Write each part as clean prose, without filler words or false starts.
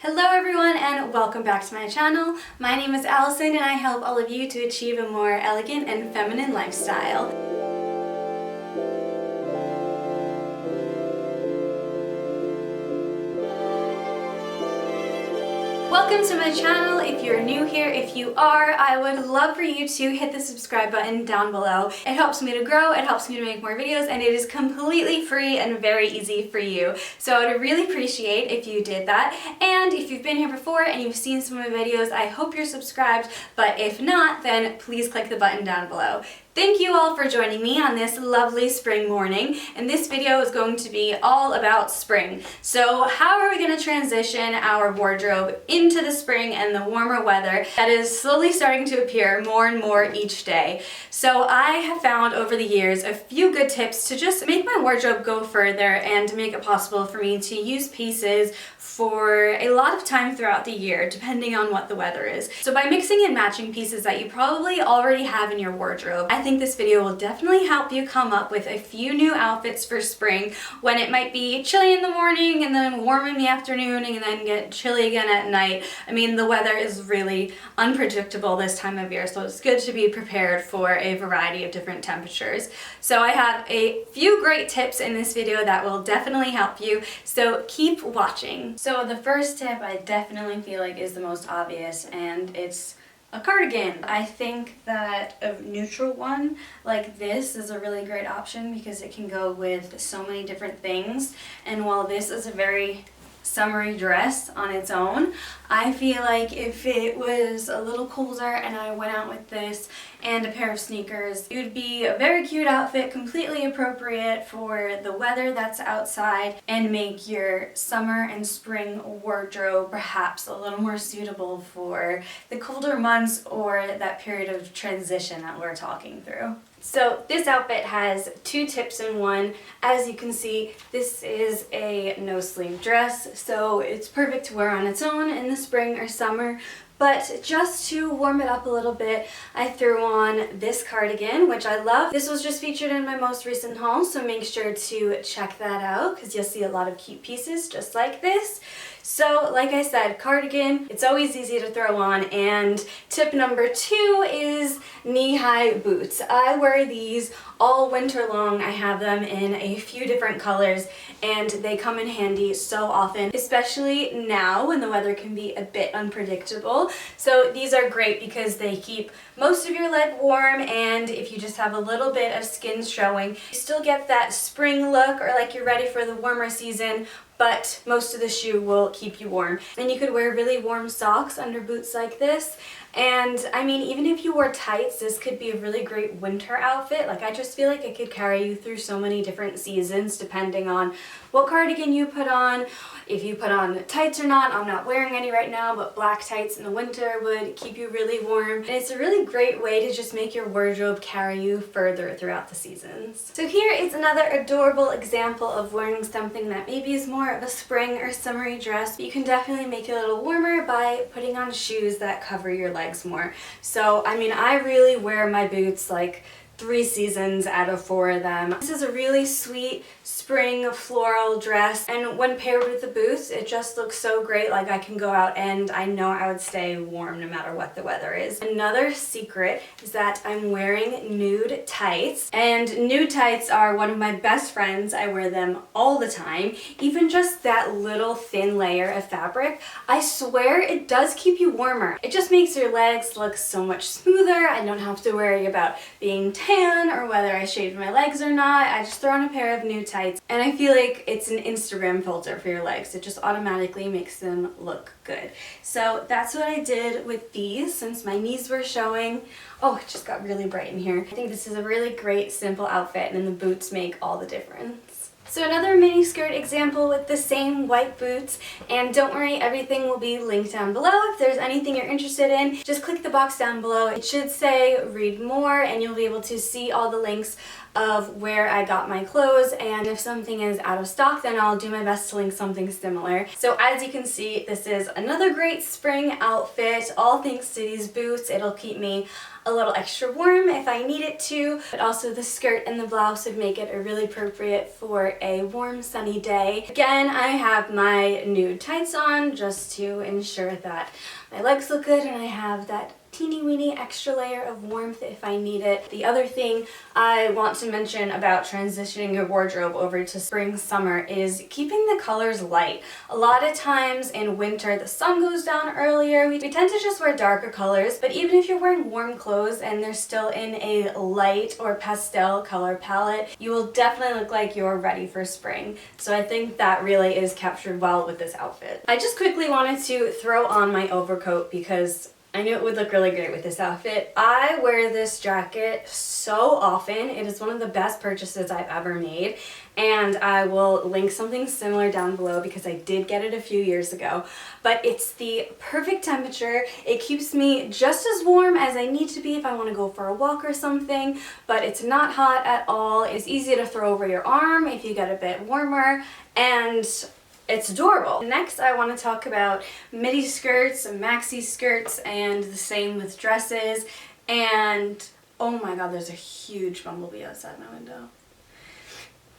Hello everyone and welcome back to my channel. My name is Allison and I help all of you to achieve a more elegant and feminine lifestyle. Welcome to my channel. If you're new here, if you are, I would love for you to hit the subscribe button down below. It helps me to grow, it helps me to make more videos, and it is completely free and very easy for you. So I would really appreciate if you did that. And if you've been here before and you've seen some of my videos, I hope you're subscribed, but if not, then please click the button down below. Thank you all for joining me on this lovely spring morning, and this video is going to be all about spring. So how are we going to transition our wardrobe into the spring and the warmer weather that is slowly starting to appear more and more each day? So I have found over the years a few good tips to just make my wardrobe go further and to make it possible for me to use pieces for a lot of time throughout the year, depending on what the weather is. So by mixing and matching pieces that you probably already have in your wardrobe, I think this video will definitely help you come up with a few new outfits for spring when it might be chilly in the morning and then warm in the afternoon and then get chilly again at night. I mean, the weather is really unpredictable this time of year, so it's good to be prepared for a variety of different temperatures. So I have a few great tips in this video that will definitely help you, so keep watching. So the first tip I definitely feel like is the most obvious, and it's a cardigan. I think that a neutral one like this is a really great option because it can go with so many different things, and while this is a very summery dress on its own, I feel like if it was a little colder and I went out with this and a pair of sneakers, it would be a very cute outfit, completely appropriate for the weather that's outside, and make your summer and spring wardrobe perhaps a little more suitable for the colder months or that period of transition that we're talking through. So this outfit has two tips in one. As you can see, this is a no-sleeve dress, so it's perfect to wear on its own in the spring or summer. But just to warm it up a little bit, I threw on this cardigan, which I love. This was just featured in my most recent haul, so make sure to check that out because you'll see a lot of cute pieces just like this. So like I said, cardigan, it's always easy to throw on, and tip number 2 is knee-high boots. I wear these all winter long. I have them in a few different colors and they come in handy so often, especially now when the weather can be a bit unpredictable. So these are great because they keep most of your leg warm, and if you just have a little bit of skin showing, you still get that spring look or like you're ready for the warmer season, but most of the shoe will keep you warm. And you could wear really warm socks under boots like this. And I mean, even if you wore tights, this could be a really great winter outfit. Like, I just feel like it could carry you through so many different seasons depending on what cardigan you put on, if you put on tights or not. I'm not wearing any right now, but black tights in the winter would keep you really warm. And it's a really great way to just make your wardrobe carry you further throughout the seasons. So here is another adorable example of wearing something that maybe is more of a spring or summery dress, but you can definitely make it a little warmer by putting on shoes that cover your legs more. So I mean, I really wear my boots like 3 seasons out of 4 of them. This is a really sweet spring floral dress, and when paired with the boots, it just looks so great. Like, I can go out and I know I would stay warm no matter what the weather is. Another secret is that I'm wearing nude tights, and nude tights are one of my best friends. I wear them all the time. Even just that little thin layer of fabric, I swear it does keep you warmer. It just makes your legs look so much smoother. I don't have to worry about being tan or whether I shaved my legs or not. I just throw on a pair of nude tights, and I feel like it's an Instagram filter for your legs. It just automatically makes them look good. So that's what I did with these since my knees were showing. Oh, it just got really bright in here. I think this is a really great simple outfit, and then the boots make all the difference. So another mini skirt example with the same white boots, and don't worry, everything will be linked down below. If there's anything you're interested in, just click the box down below. It should say read more, and you'll be able to see all the links. of where I got my clothes, and if something is out of stock, then I'll do my best to link something similar. So as you can see, this is another great spring outfit, all thanks to these boots. It'll keep me a little extra warm if I need it to, but also the skirt and the blouse would make it really appropriate for a warm sunny day. Again, I have my nude tights on just to ensure that my legs look good and I have that teeny weeny extra layer of warmth if I need it. The other thing I want to mention about transitioning your wardrobe over to spring summer is keeping the colors light. A lot of times in winter the sun goes down earlier. We tend to just wear darker colors, but even if you're wearing warm clothes and they're still in a light or pastel color palette, you will definitely look like you're ready for spring. So I think that really is captured well with this outfit. I just quickly wanted to throw on my overcoat because I knew it would look really great with this outfit. I wear this jacket so often. It is one of the best purchases I've ever made, and I will link something similar down below because I did get it a few years ago. But it's the perfect temperature. It keeps me just as warm as I need to be if I want to go for a walk or something, but it's not hot at all. It's easy to throw over your arm if you get a bit warmer, and it's adorable. Next, I want to talk about midi skirts and maxi skirts, and the same with dresses. And oh my god, there's a huge bumblebee outside my window.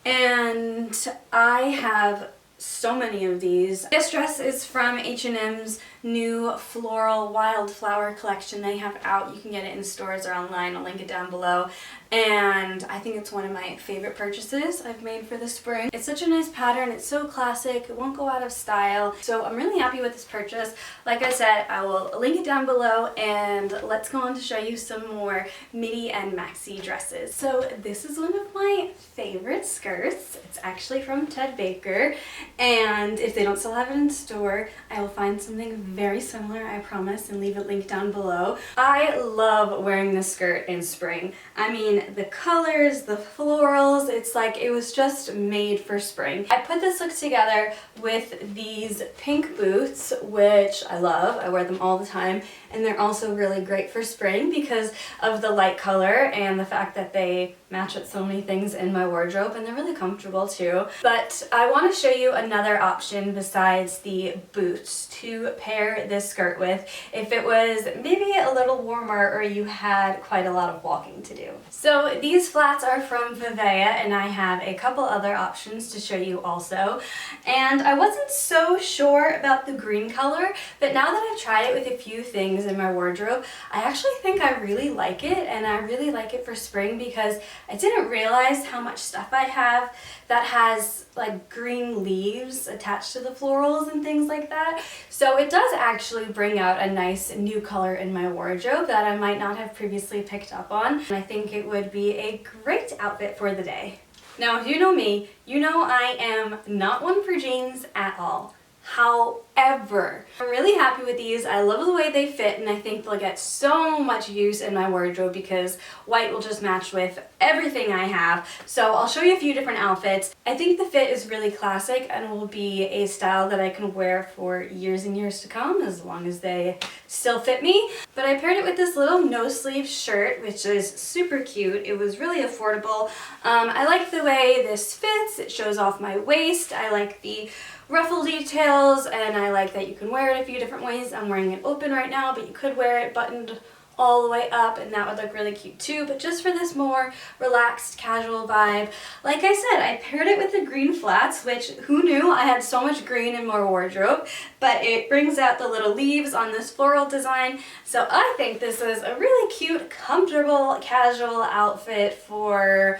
And I have so many of these. This dress is from H&M's new floral wildflower collection they have out. You can get it in stores or online. I'll link it down below. And I think it's one of my favorite purchases I've made for the spring. It's such a nice pattern. It's so classic. It won't go out of style. So I'm really happy with this purchase. Like I said, I will link it down below, and let's go on to show you some more midi and maxi dresses. So this is one of my favorite skirts. It's actually from Ted Baker, and if they don't still have it in store, I will find something very similar, I promise, and leave it linked down below. I love wearing this skirt in spring. I mean, the colors, the florals, it's like it was just made for spring. I put this look together with these pink boots, which I love. I wear them all the time, and they're also really great for spring because of the light color and the fact that they match with so many things in my wardrobe, and they're really comfortable too. But I want to show you another option besides the boots to pair this skirt with if it was maybe a little warmer or you had quite a lot of walking to do. So these flats are from Vivaia, and I have a couple other options to show you also. And I wasn't so sure about the green color, but now that I've tried it with a few things in my wardrobe, I actually think I really like it, and I really like it for spring because I didn't realize how much stuff I have that has like green leaves attached to the florals and things like that. So it does actually bring out a nice new color in my wardrobe that I might not have previously picked up on. And I think it would be a great outfit for the day. Now, if you know me, you know I am not one for jeans at all. However, I'm really happy with these. I love the way they fit, and I think they'll get so much use in my wardrobe because white will just match with everything I have. So I'll show you a few different outfits. I think the fit is really classic and will be a style that I can wear for years and years to come as long as they still fit me. But I paired it with this little no-sleeve shirt, which is super cute. It was really affordable. I like the way this fits. It shows off my waist. I like the ruffle details, and I like that you can wear it a few different ways. I'm wearing it open right now, but you could wear it buttoned all the way up, and that would look really cute too. But just for this more relaxed, casual vibe, like I said, I paired it with the green flats, which who knew I had so much green in my wardrobe, but it brings out the little leaves on this floral design. So I think this is a really cute, comfortable, casual outfit for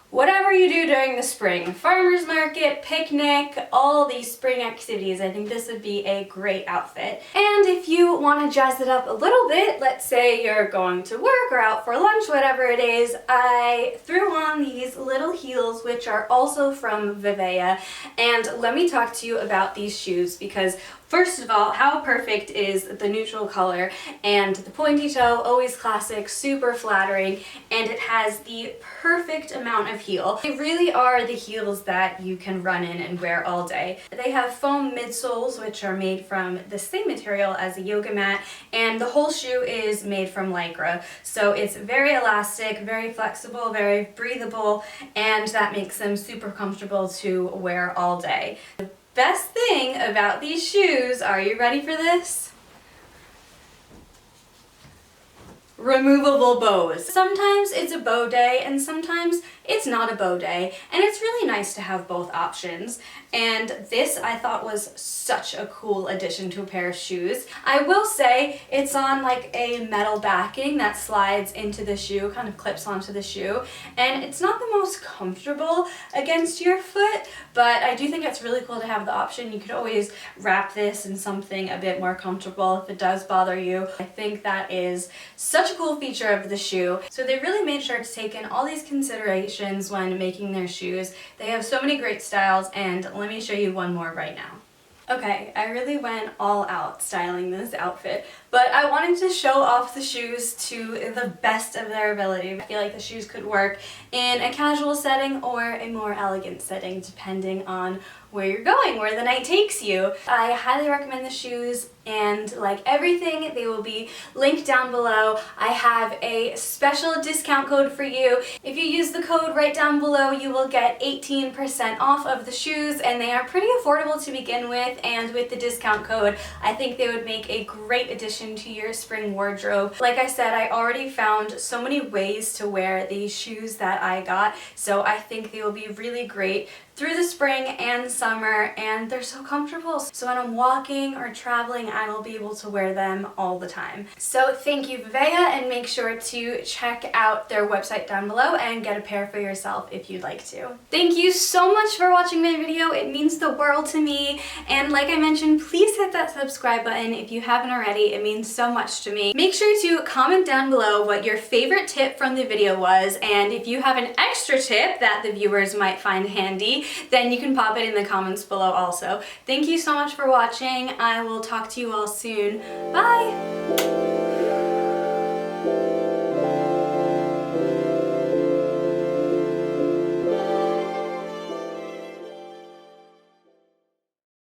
whatever you do during the spring. Farmer's market, picnic, all these spring activities. I think this would be a great outfit. And if you want to jazz it up a little bit, let's say you're going to work or out for lunch, whatever it is, I threw on these little heels, which are also from Vivaia. And let me talk to you about these shoes because First of all, how perfect is the neutral color and the pointy toe, always classic, super flattering, and it has the perfect amount of heel. They really are the heels that you can run in and wear all day. They have foam midsoles, which are made from the same material as a yoga mat, and the whole shoe is made from Lycra. So it's very elastic, very flexible, very breathable, and that makes them super comfortable to wear all day. The best thing about these shoes, are you ready for this? Removable bows. Sometimes it's a bow day and sometimes it's not a bow day, and it's really nice to have both options. And this I thought was such a cool addition to a pair of shoes. I will say it's on like a metal backing that slides into the shoe, kind of clips onto the shoe, and it's not the most comfortable against your foot, but I do think it's really cool to have the option. You could always wrap this in something a bit more comfortable if it does bother you. I think that is such a cool feature of the shoe. So they really made sure to take in all these considerations when making their shoes. They have so many great styles, and let me show you one more right now. Okay, I really went all out styling this outfit, but I wanted to show off the shoes to the best of their ability. I feel like the shoes could work in a casual setting or a more elegant setting, depending on where you're going, where the night takes you. I highly recommend the shoes, and like everything, they will be linked down below. I have a special discount code for you. If you use the code right down below, you will get 18% off of the shoes, and they are pretty affordable to begin with, and with the discount code, I think they would make a great addition to your spring wardrobe. Like I said, I already found so many ways to wear these shoes that I got, so I think they will be really great through the spring and summer, and they're so comfortable. So when I'm walking or traveling, I will be able to wear them all the time. So thank you, Vivaia, and make sure to check out their website down below and get a pair for yourself if you'd like to. Thank you so much for watching my video. It means the world to me, and like I mentioned, please hit that subscribe button if you haven't already. It means so much to me. Make sure to comment down below what your favorite tip from the video was, and if you have an extra tip that the viewers might find handy, then you can pop it in the comments below also. Thank you so much for watching. I will talk to you all soon. Bye!